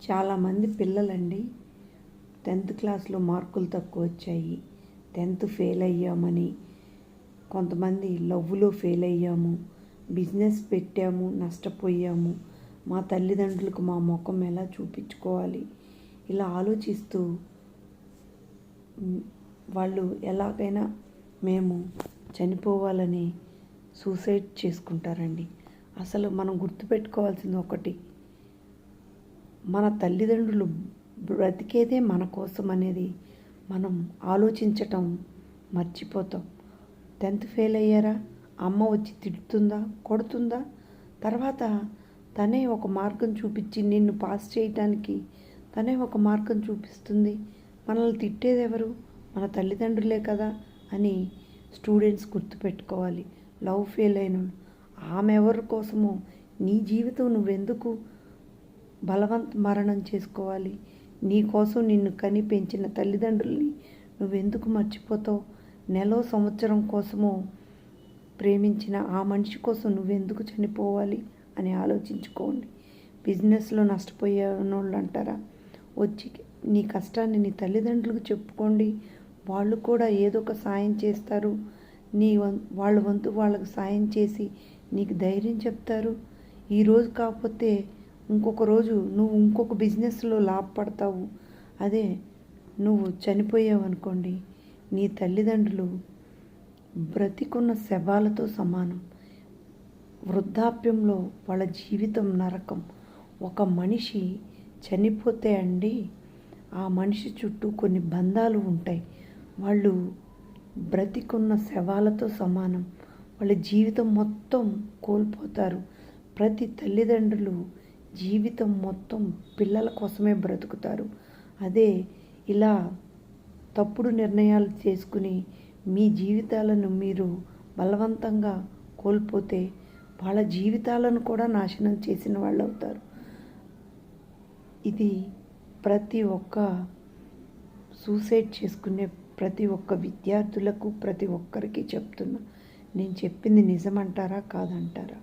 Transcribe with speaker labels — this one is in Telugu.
Speaker 1: చాలామంది పిల్లలండి 10th క్లాస్లో మార్కులు తక్కువ వచ్చాయి, 10th ఫెయిల్ అయ్యామని, కొంతమంది లవ్లో ఫెయిల్ అయ్యాము, బిజినెస్ పెట్టాము నష్టపోయాము, మా తల్లిదండ్రులకు మా ముఖం ఎలా చూపించుకోవాలి ఇలా ఆలోచిస్తూ వాళ్ళు ఎలాగైనా మేము చనిపోవాలని సూసైడ్ చేసుకుంటారండి. అసలు మనం గుర్తుపెట్టుకోవాల్సింది ఒకటి, మన తల్లిదండ్రులు బ్రతికేదే మన కోసం అనేది మనం ఆలోచించటం మర్చిపోతాం. 10th ఫెయిల్ అయ్యారా, అమ్మ వచ్చి తిడుతుందా, కొడుతుందా? తర్వాత తనే ఒక మార్గం చూపించి నిన్ను పాస్ చేయటానికి తనే ఒక మార్గం చూపిస్తుంది. మనల్ని తిట్టేది ఎవరు? మన తల్లిదండ్రులే కదా అని స్టూడెంట్స్ గుర్తుపెట్టుకోవాలి. లవ్ ఫెయిల్ అయిన ఆమె ఎవరి కోసమో నీ జీవితం నువ్వెందుకు బలవంత మరణం చేసుకోవాలి? నీ కోసం నిన్ను కని పెంచిన తల్లిదండ్రుల్ని నువ్వెందుకు మర్చిపోతావు? నెల సంవత్సరం కోసమో ప్రేమించిన ఆ మనిషి కోసం నువ్వెందుకు చనిపోవాలి అని ఆలోచించుకోండి. బిజినెస్లో నష్టపోయే వాళ్ళు అంటారా, వచ్చి నీ కష్టాన్ని నీ తల్లిదండ్రులకు చెప్పుకోండి, వాళ్ళు కూడా ఏదో ఒక సాయం చేస్తారు. వాళ్ళ వంతు వాళ్ళకి సాయం చేసి నీకు ధైర్యం చెప్తారు. ఈరోజు కాకపోతే ఇంకొక రోజు నువ్వు ఇంకొక బిజినెస్లో లాభపడతావు. అదే నువ్వు చనిపోయావు అనుకోండి, నీ తల్లిదండ్రులు బ్రతికున్న శవాలతో సమానం. వృద్ధాప్యంలో వాళ్ళ జీవితం నరకం. ఒక మనిషి చనిపోతే అండి, ఆ మనిషి చుట్టూ కొన్ని బంధాలు ఉంటాయి. వాళ్ళు బ్రతికున్న శవాలతో సమానం. వాళ్ళ జీవితం మొత్తం కోల్పోతారు. ప్రతి తల్లిదండ్రులు జీవితం మొత్తం పిల్లల కోసమే బ్రతుకుతారు. అదే ఇలా తప్పుడు నిర్ణయాలు చేసుకుని మీ జీవితాలను మీరు బలవంతంగా కోల్పోతే వాళ్ళ జీవితాలను కూడా నాశనం చేసిన వాళ్ళు అవుతారు. ఇది ప్రతి ఒక్క సూసైడ్ చేసుకునే ప్రతి ఒక్క విద్యార్థులకు ప్రతి ఒక్కరికి చెప్తున్నా. నేను చెప్పింది నిజమంటారా కాదంటారా?